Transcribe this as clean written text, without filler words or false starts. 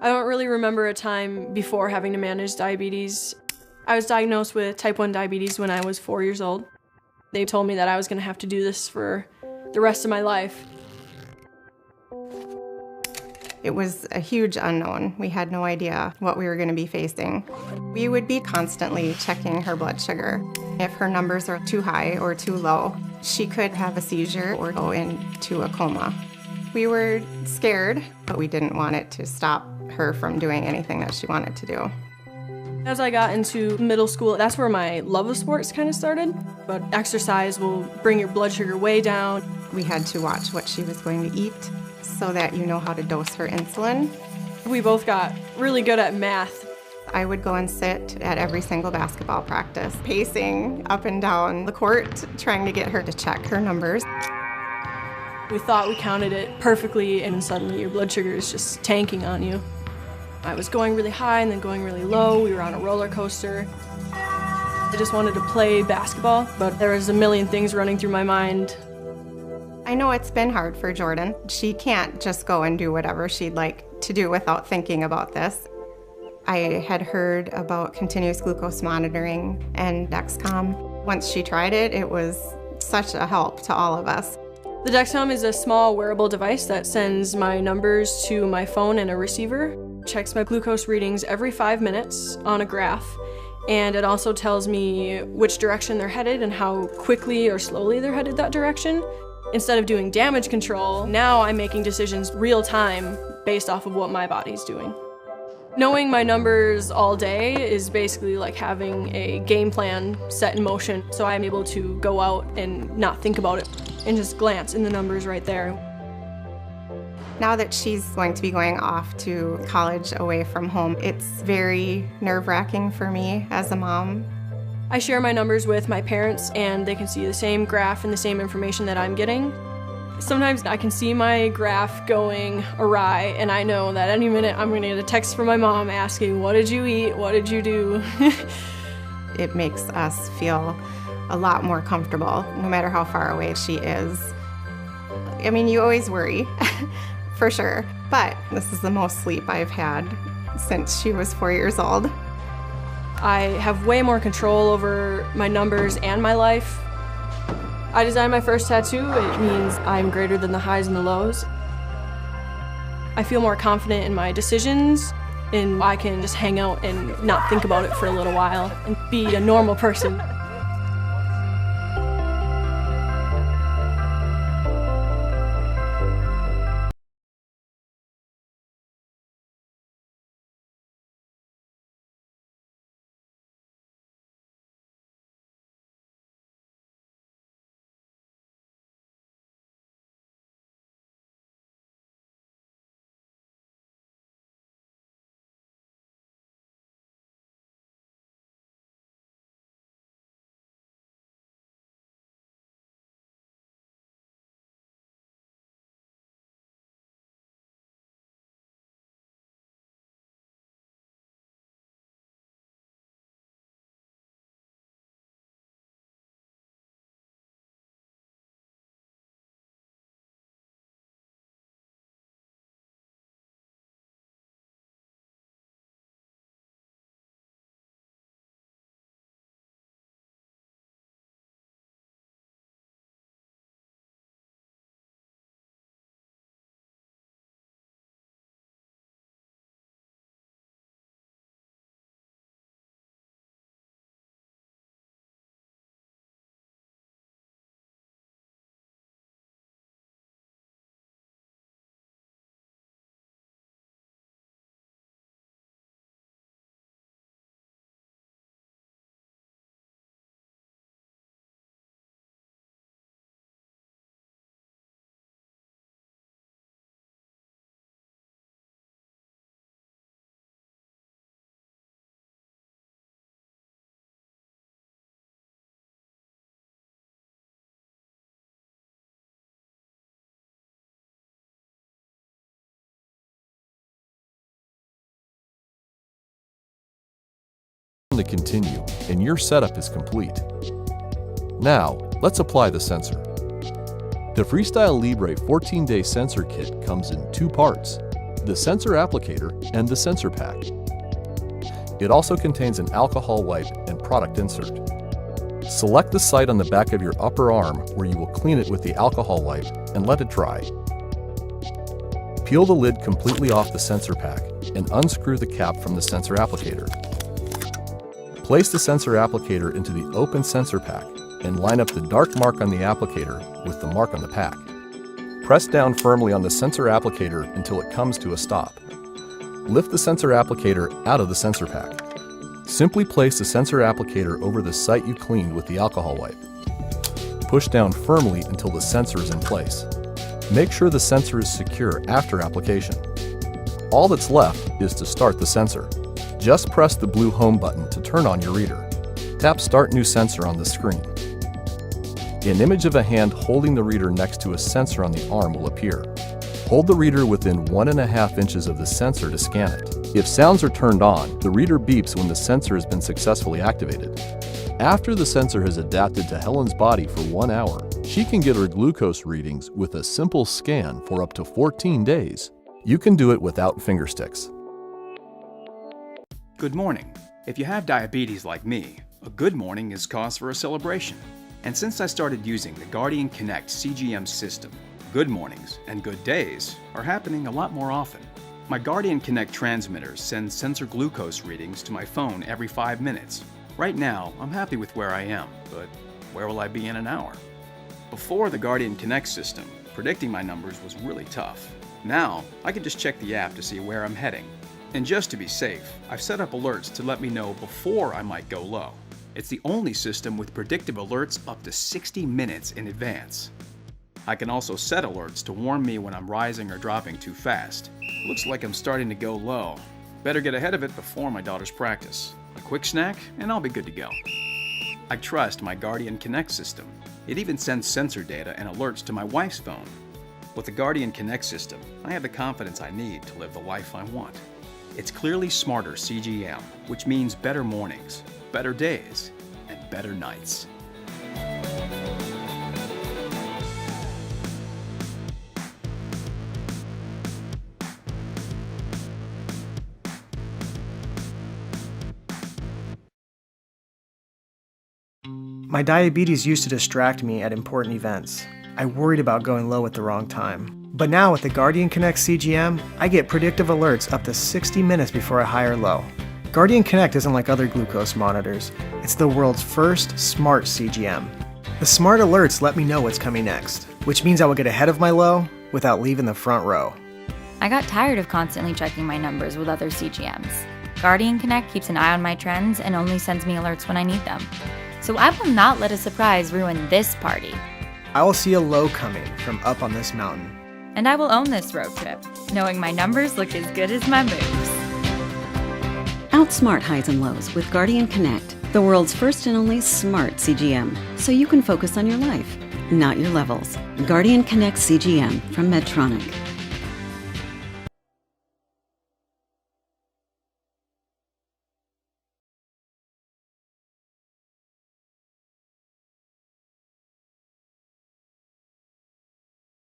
I don't really remember a time before having to manage diabetes. I was diagnosed with type 1 diabetes when I was 4 years old. They told me that I was going to have to do this for the rest of my life. It was a huge unknown. We had no idea what we were going to be facing. We would be constantly checking her blood sugar. If her numbers are too high or too low, she could have a seizure or go into a coma. We were scared, but we didn't want it to stop her from doing anything that she wanted to do. As I got into middle school, that's where my love of sports kind of started. But exercise will bring your blood sugar way down. We had to watch what she was going to eat so that you know how to dose her insulin. We both got really good at math. I would go and sit at every single basketball practice, pacing up and down the court, trying to get her to check her numbers. We thought we counted it perfectly, and suddenly your blood sugar is just tanking on you. I was going really high and then going really low. We were on a roller coaster. I just wanted to play basketball, but there was a million things running through my mind. I know it's been hard for Jordan. She can't just go and do whatever she'd like to do without thinking about this. I had heard about continuous glucose monitoring and Dexcom. Once she tried it, it was such a help to all of us. The Dexcom is a small wearable device that sends my numbers to my phone and a receiver. Checks my glucose readings every 5 minutes on a graph, and it also tells me which direction they're headed and how quickly or slowly they're headed that direction. Instead of doing damage control, now I'm making decisions real time based off of what my body's doing. Knowing my numbers all day is basically like having a game plan set in motion, so I'm able to go out and not think about it and just glance in the numbers right there. Now that she's going to be going off to college away from home, it's very nerve-wracking for me as a mom. I share my numbers with my parents, and they can see the same graph and the same information that I'm getting. Sometimes I can see my graph going awry, and I know that any minute I'm going to get a text from my mom asking, "What did you eat? What did you do?" It makes us feel a lot more comfortable, no matter how far away she is. I mean, you always worry, for sure, but this is the most sleep I've had since she was 4 years old. I have way more control over my numbers and my life. I designed my first tattoo. It means I'm greater than the highs and the lows. I feel more confident in my decisions, and I can just hang out and not think about it for a little while and be a normal person. To continue, and your setup is complete. Now, let's apply the sensor. The Freestyle Libre 14-day sensor kit comes in 2 parts. the sensor applicator, and the sensor pack. It also contains an alcohol wipe and product insert. Select the site on the back of your upper arm where you will clean it with the alcohol wipe and let it dry. Peel the lid completely off the sensor pack and unscrew the cap from the sensor applicator. Place the sensor applicator into the open sensor pack and line up the dark mark on the applicator with the mark on the pack. Press down firmly on the sensor applicator until it comes to a stop. Lift the sensor applicator out of the sensor pack. Simply place the sensor applicator over the site you cleaned with the alcohol wipe. Push down firmly until the sensor is in place. Make sure the sensor is secure after application. All that's left is to start the sensor. Just press the blue Home button to turn on your reader. Tap Start New Sensor on the screen. An image of a hand holding the reader next to a sensor on the arm will appear. Hold the reader within 1.5 inches of the sensor to scan it. If sounds are turned on, the reader beeps when the sensor has been successfully activated. After the sensor has adapted to Helen's body for 1 hour, she can get her glucose readings with a simple scan for up to 14 days. You can do it without finger sticks. Good morning. If you have diabetes like me, a good morning is cause for a celebration. And since I started using the Guardian Connect CGM system, good mornings and good days are happening a lot more often. My Guardian Connect transmitter sends sensor glucose readings to my phone every 5 minutes. Right now, I'm happy with where I am, but where will I be in an hour? Before the Guardian Connect system, predicting my numbers was really tough. Now, I can just check the app to see where I'm heading. And just to be safe, I've set up alerts to let me know before I might go low. It's the only system with predictive alerts up to 60 minutes in advance. I can also set alerts to warn me when I'm rising or dropping too fast. Looks like I'm starting to go low. Better get ahead of it before my daughter's practice. A quick snack, and I'll be good to go. I trust my Guardian Connect system. It even sends sensor data and alerts to my wife's phone. With the Guardian Connect system, I have the confidence I need to live the life I want. It's clearly smarter CGM, which means better mornings, better days, and better nights. My diabetes used to distract me at important events. I worried about going low at the wrong time. But now with the Guardian Connect CGM, I get predictive alerts up to 60 minutes before a high or low. Guardian Connect isn't like other glucose monitors. It's the world's first smart CGM. The smart alerts let me know what's coming next, which means I will get ahead of my low without leaving the front row. I got tired of constantly checking my numbers with other CGMs. Guardian Connect keeps an eye on my trends and only sends me alerts when I need them. So I will not let a surprise ruin this party. I will see a low coming from up on this mountain. And I will own this road trip, knowing my numbers look as good as my moves. Outsmart highs and lows with Guardian Connect, the world's first and only smart CGM, so you can focus on your life, not your levels. Guardian Connect CGM from Medtronic.